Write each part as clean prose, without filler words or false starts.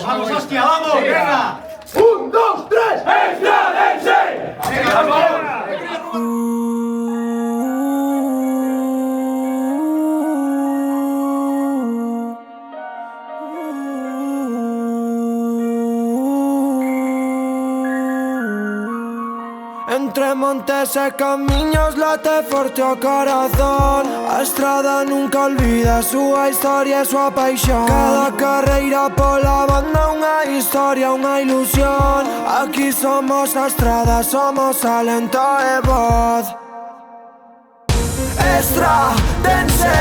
¡Vamos, hostia, vamos! ¡Venga! ¡Un, dos, tres! ¡Estradense! ¡Venga, vamos! Entre montes e camiños late forte o corazón. A estrada nunca olvida a súa historia e súa paixón. Cada carreira pola banda unha historia, unha ilusión. Aquí somos a estrada, somos alento e voz. Estradense,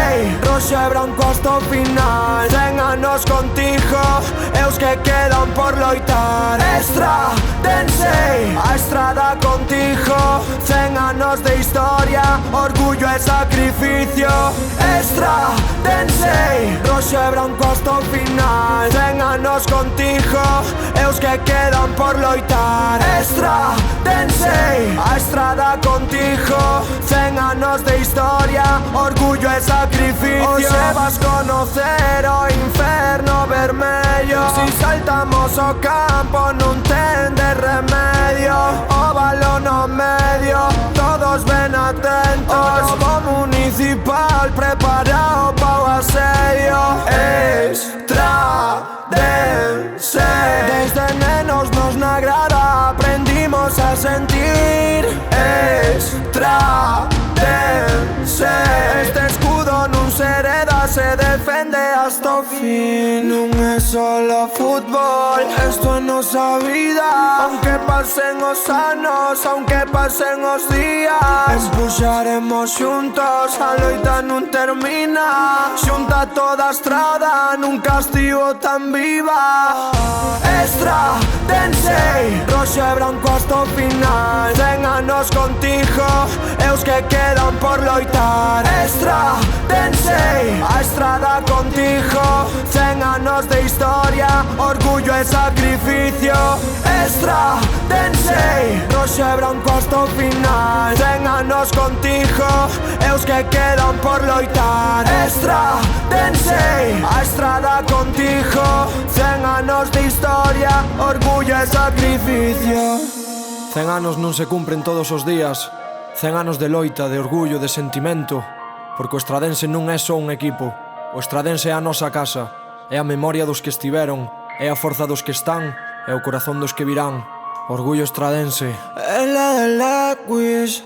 roxe e branco hasta o final. 100 anos contigo, e os que quedan por loitar. Estradense, a estrada contigo. 100 anos de historia, orgullo e sacrificio. Estradense, roxe e branco hasta o final. 100 anos contigo, e os que quedan por loitar. Estradense, a estrada contigo. 100 anos de historia, orgullo e sacrificio. Hoxe vas conocer o inferno vermello. Si saltamos o campo non ten de remedio. O balón no medio, todos ben atentos. O novo municipal preparado pa o asedio. Estradense, desde nenos nos na grada aprendimos a sentir. Estradense, este escudo non se hereda, se defende hasta o fin. Non é solo fútbol, esto é nosa vida. Aunque pasen os anos, aunque pasen os días, empuxaremos xuntos, a loita non termina. Xunta toda a estrada, nunca estivo tan viva. Estradense, roxe e branco hasta o final. 100 anos contigo, e os que quedan por loitar. Estradense, a estrada contigo. 100 anos de historia, orgullo e sacrificio. Estradense, roxe e branco hasta o final. 100 anos contigo, e os que quedan por loitar. Estradense, a estrada contigo. 100 anos de historia, orgullo e sacrificio. 100 anos non se cumpren todos os días. 100 anos de loita, de orgullo, de sentimento. Porque o estradense non é só un equipo. O estradense é a nosa casa. É a memoria dos que estiveron. É a forza dos que están. É o corazón dos que virán. Orgullo estradense. Es la del Equis.